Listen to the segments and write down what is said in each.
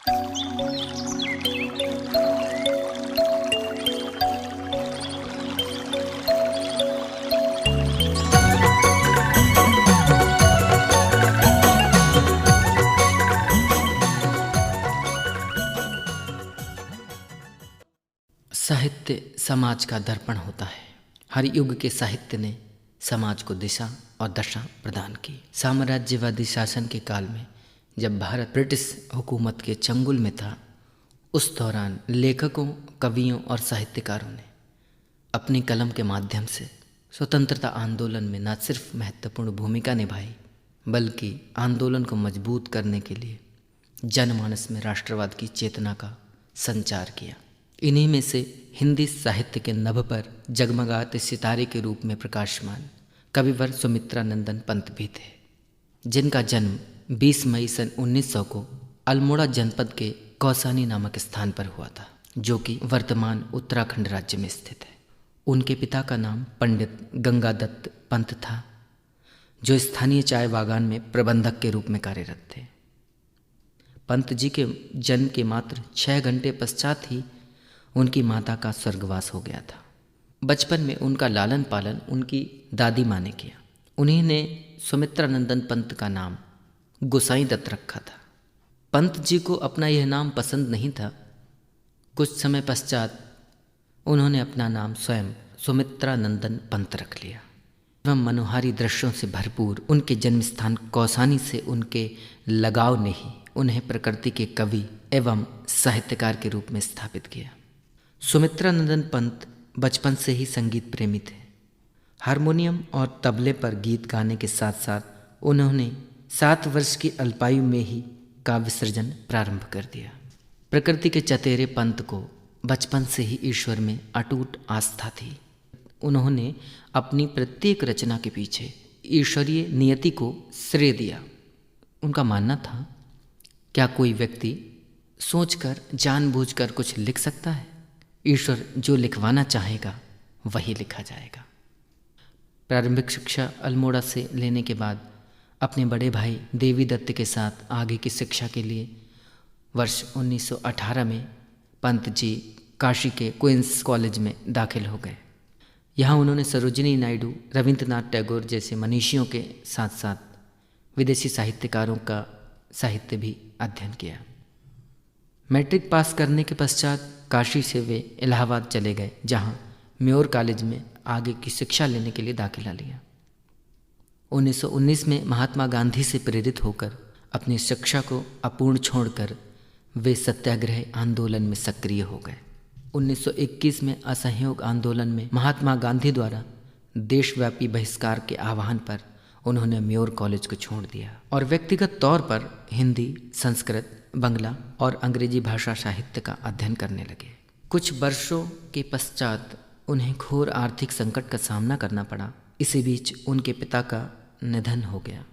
साहित्य समाज का दर्पण होता है। हर युग के साहित्य ने समाज को दिशा और दशा प्रदान की। साम्राज्यवादी शासन के काल में जब भारत ब्रिटिश हुकूमत के चंगुल में था, उस दौरान लेखकों, कवियों और साहित्यकारों ने अपनी कलम के माध्यम से स्वतंत्रता आंदोलन में न सिर्फ महत्वपूर्ण भूमिका निभाई, बल्कि आंदोलन को मजबूत करने के लिए जनमानस में राष्ट्रवाद की चेतना का संचार किया। इन्हीं में से हिंदी साहित्य के नभ पर जगमगाते सितारे के रूप में प्रकाशमान कविवर सुमित्रा नंदन पंत भी थे, जिनका जन्म 20 मई सन 1900 को अल्मोड़ा जनपद के कौसानी नामक स्थान पर हुआ था, जो कि वर्तमान उत्तराखंड राज्य में स्थित है। उनके पिता का नाम पंडित गंगादत्त पंत था, जो स्थानीय चाय बागान में प्रबंधक के रूप में कार्यरत थे। पंत जी के जन्म के मात्र 6 घंटे पश्चात ही उनकी माता का स्वर्गवास हो गया था। बचपन में उनका लालन पालन उनकी दादी माँ ने किया। उन्हीं ने सुमित्रा नंदन पंत का नाम गोसाई दत्त रखा था। पंत जी को अपना यह नाम पसंद नहीं था। कुछ समय पश्चात उन्होंने अपना नाम स्वयं सुमित्रा नंदन पंत रख लिया। एवं मनोहारी दृश्यों से भरपूर उनके जन्म स्थान कौसानी से उनके लगाव ने ही उन्हें प्रकृति के कवि एवं साहित्यकार के रूप में स्थापित किया। सुमित्रा नंदन पंत बचपन से ही संगीत प्रेमी थे। हारमोनियम और तबले पर गीत गाने के साथ साथ उन्होंने 7 वर्ष की अल्पायु में ही काव्य सृजन प्रारंभ कर दिया। प्रकृति के चतेरे पंत को बचपन से ही ईश्वर में अटूट आस्था थी। उन्होंने अपनी प्रत्येक रचना के पीछे ईश्वरीय नियति को श्रेय दिया। उनका मानना था, क्या कोई व्यक्ति सोचकर जानबूझकर कुछ लिख सकता है? ईश्वर जो लिखवाना चाहेगा वही लिखा जाएगा। प्रारंभिक शिक्षा अल्मोड़ा से लेने के बाद अपने बड़े भाई देवी दत्त के साथ आगे की शिक्षा के लिए वर्ष 1918 में पंत जी काशी के क्वींस कॉलेज में दाखिल हो गए। यहाँ उन्होंने सरोजिनी नायडू, रविंद्रनाथ टैगोर जैसे मनीषियों के साथ साथ विदेशी साहित्यकारों का साहित्य भी अध्ययन किया। मैट्रिक पास करने के पश्चात काशी से वे इलाहाबाद चले गए, जहाँ म्योर कॉलेज में आगे की शिक्षा लेने के लिए दाखिला लिया। 1919 में महात्मा गांधी से प्रेरित होकर अपनी शिक्षा को अपूर्ण छोड़कर वे सत्याग्रह आंदोलन में सक्रिय हो गए। 1921 में असहयोग आंदोलन में महात्मा गांधी द्वारा देशव्यापी बहिष्कार के आह्वान पर उन्होंने म्योर कॉलेज को छोड़ दिया और व्यक्तिगत तौर पर हिंदी, संस्कृत, बंगला और अंग्रेजी भाषा साहित्य का अध्ययन करने लगे। कुछ वर्षों के पश्चात उन्हें घोर आर्थिक संकट का सामना करना पड़ा। इसी बीच उनके पिता का निधन हो गया।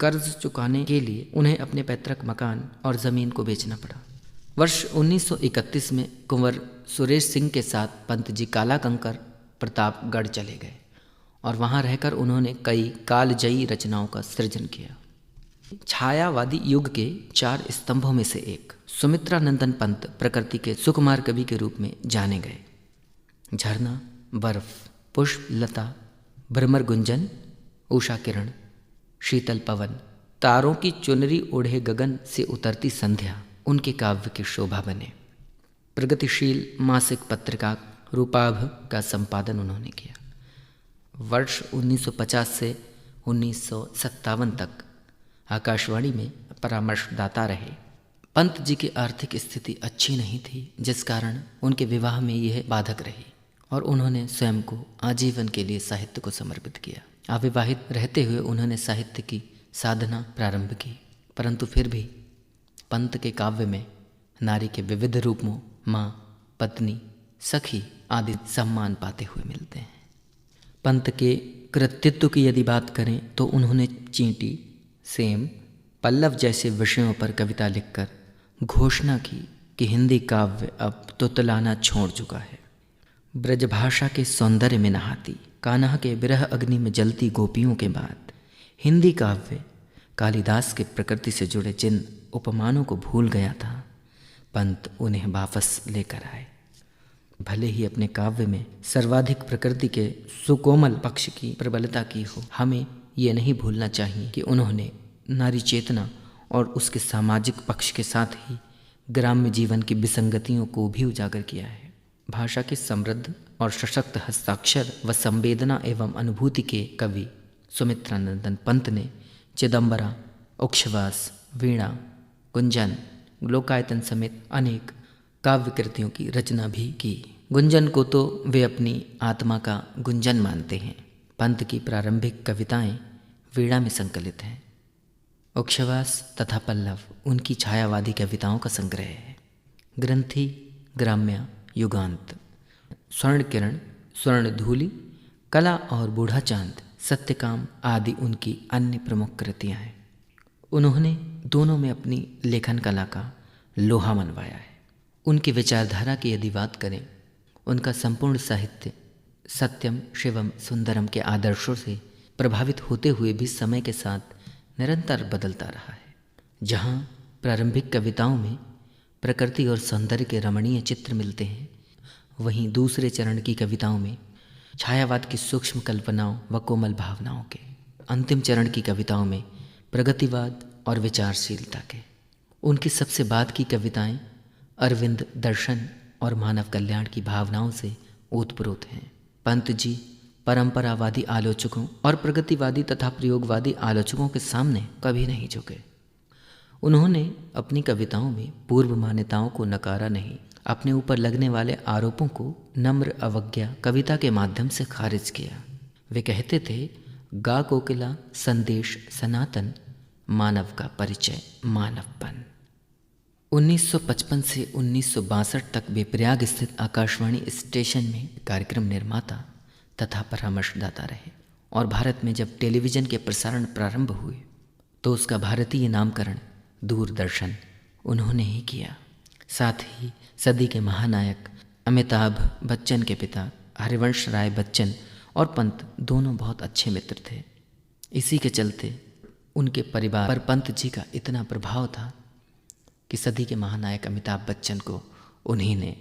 कर्ज चुकाने के लिए उन्हें अपने पैतृक मकान और ज़मीन को बेचना पड़ा। वर्ष 1931 में कुंवर सुरेश सिंह के साथ पंत जी काला कंकर प्रतापगढ़ चले गए और वहाँ रहकर उन्होंने कई कालजयी रचनाओं का सृजन किया। छायावादी युग के 4 स्तंभों में से एक सुमित्रा नंदन पंत प्रकृति के सुकुमार कवि के रूप में जाने गए। झरना, बर्फ, पुष्प, लता, भ्रमर गुंजन, उषा किरण, शीतल पवन, तारों की चुनरी ओढ़े गगन से उतरती संध्या उनके काव्य की शोभा बने। प्रगतिशील मासिक पत्रिका रूपाभ का संपादन उन्होंने किया। वर्ष 1950 से 1957 तक आकाशवाणी में परामर्शदाता रहे। पंत जी की आर्थिक स्थिति अच्छी नहीं थी, जिस कारण उनके विवाह में यह बाधक रही और उन्होंने स्वयं को आजीवन के लिए साहित्य को समर्पित किया। अविवाहित रहते हुए उन्होंने साहित्य की साधना प्रारंभ की, परंतु फिर भी पंत के काव्य में नारी के विविध रूपों, माँ, पत्नी, सखी आदि सम्मान पाते हुए मिलते हैं। पंत के कृतित्व की यदि बात करें तो उन्होंने चींटी, सेम, पल्लव जैसे विषयों पर कविता लिखकर घोषणा की कि हिंदी काव्य अब तुतलाना छोड़ चुका है। ब्रजभाषा के सौंदर्य में नहाती, कान्हा के विरह अग्नि में जलती गोपियों के बाद हिंदी काव्य कालिदास के प्रकृति से जुड़े जिन उपमानों को भूल गया था, पंत उन्हें वापस लेकर आए। भले ही अपने काव्य में सर्वाधिक प्रकृति के सुकोमल पक्ष की प्रबलता की हो, हमें ये नहीं भूलना चाहिए कि उन्होंने नारी चेतना और उसके सामाजिक पक्ष के साथ ही ग्राम्य जीवन की विसंगतियों को भी उजागर किया है। भाषा के समृद्ध और सशक्त हस्ताक्षर व संवेदना एवं अनुभूति के कवि सुमित्रानंदन पंत ने चिदंबरा, उक्षवास, वीणा, गुंजन, लोकायतन समेत अनेक काव्य कृतियों की रचना भी की। गुंजन को तो वे अपनी आत्मा का गुंजन मानते हैं। पंत की प्रारंभिक कविताएं वीणा में संकलित हैं। उक्षवास तथा पल्लव उनकी छायावादी कविताओं का संग्रह है। ग्रंथि, ग्राम्य, युगांत, स्वर्ण किरण, स्वर्ण धूलि, कला और बूढ़ा चांद, सत्यकाम आदि उनकी अन्य प्रमुख कृतियाँ हैं। उन्होंने दोनों में अपनी लेखन कला का लोहा मनवाया है। उनकी विचारधारा की यदि बात करें, उनका संपूर्ण साहित्य सत्यम, शिवम, सुंदरम के आदर्शों से प्रभावित होते हुए भी समय के साथ निरंतर बदलता रहा है। जहाँ प्रारंभिक कविताओं में प्रकृति और सौंदर्य के रमणीय चित्र मिलते हैं, वहीं दूसरे चरण की कविताओं में छायावाद की सूक्ष्म कल्पनाओं व कोमल भावनाओं के, अंतिम चरण की कविताओं में प्रगतिवाद और विचारशीलता के। उनकी सबसे बाद की कविताएं अरविंद दर्शन और मानव कल्याण की भावनाओं से ओतप्रोत हैं। पंत जी परंपरावादी आलोचकों और प्रगतिवादी तथा प्रयोगवादी आलोचकों के सामने कभी नहीं झुके। उन्होंने अपनी कविताओं में पूर्व मान्यताओं को नकारा नहीं, अपने ऊपर लगने वाले आरोपों को नम्र अवज्ञा कविता के माध्यम से खारिज किया। वे कहते थे, गा कोकिला संदेश सनातन, मानव का परिचय मानवपन। 1955 से 1962 तक वे प्रयाग स्थित आकाशवाणी स्टेशन में कार्यक्रम निर्माता तथा परामर्शदाता रहे और भारत में जब टेलीविज़न के प्रसारण प्रारंभ हुए तो उसका भारतीय नामकरण दूरदर्शन उन्होंने ही किया। साथ ही सदी के महानायक अमिताभ बच्चन के पिता हरिवंश राय बच्चन और पंत दोनों बहुत अच्छे मित्र थे। इसी के चलते उनके परिवार पर पंत जी का इतना प्रभाव था कि सदी के महानायक अमिताभ बच्चन को उन्हीं ने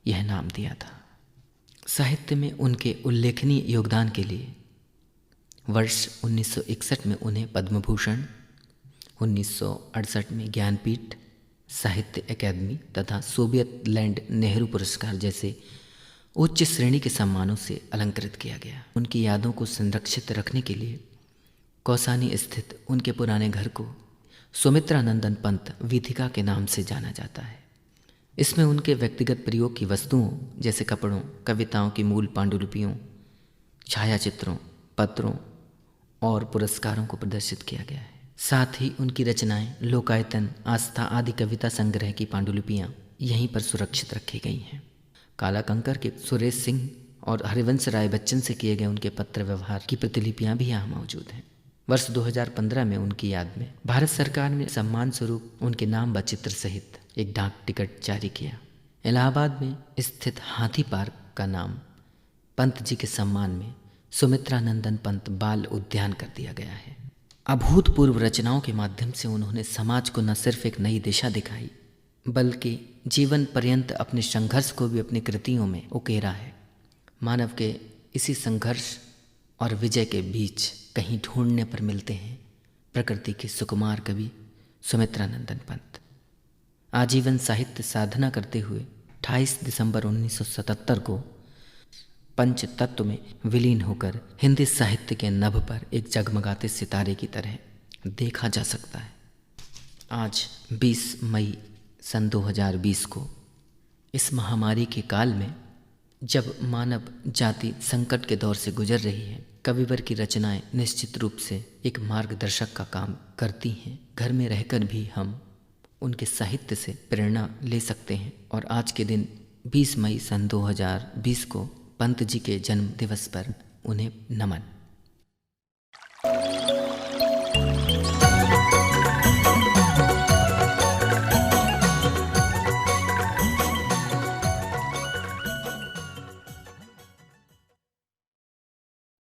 यह नाम दिया था। साहित्य में उनके उल्लेखनीय योगदान के लिए वर्ष 1961 में उन्हें पद्म भूषण, 1968 में ज्ञानपीठ, साहित्य अकादमी तथा सोवियत लैंड नेहरू पुरस्कार जैसे उच्च श्रेणी के सम्मानों से अलंकृत किया गया। उनकी यादों को संरक्षित रखने के लिए कौसानी स्थित उनके पुराने घर को सुमित्रानंदन पंत वीथिका के नाम से जाना जाता है। इसमें उनके व्यक्तिगत प्रयोग की वस्तुओं जैसे कपड़ों, कविताओं की मूल पांडुलिपियों, छायाचित्रों, पत्रों और पुरस्कारों को प्रदर्शित किया गया है। साथ ही उनकी रचनाएं लोकायतन, आस्था आदि कविता संग्रह की पांडुलिपियां यहीं पर सुरक्षित रखी गई हैं। काला कंकर के सुरेश सिंह और हरिवंश राय बच्चन से किए गए उनके पत्र व्यवहार की प्रतिलिपियां भी यहाँ मौजूद हैं। वर्ष 2015 में उनकी याद में भारत सरकार ने सम्मान स्वरूप उनके नाम व चित्र सहित एक डाक टिकट जारी किया। इलाहाबाद में स्थित हाथी पार्क का नाम पंत जी के सम्मान में सुमित्रानंदन पंत बाल उद्यान कर दिया गया है। अभूतपूर्व रचनाओं के माध्यम से उन्होंने समाज को न सिर्फ एक नई दिशा दिखाई बल्कि जीवन पर्यंत अपने संघर्ष को भी अपनी कृतियों में उकेरा है। मानव के इसी संघर्ष और विजय के बीच कहीं ढूंढने पर मिलते हैं प्रकृति के सुकुमार कवि सुमित्रानंदन पंत। आजीवन साहित्य साधना करते हुए 28 दिसंबर 1977 को पंच तत्व में विलीन होकर हिंदी साहित्य के नभ पर एक जगमगाते सितारे की तरह देखा जा सकता है। आज 20 मई सन 2020 को इस महामारी के काल में जब मानव जाति संकट के दौर से गुजर रही है, कविवर की रचनाएं निश्चित रूप से एक मार्गदर्शक का काम करती हैं। घर में रहकर भी हम उनके साहित्य से प्रेरणा ले सकते हैं और आज के दिन 20 मई सन 2020 को पंत जी के जन्म दिवस पर उन्हें नमन।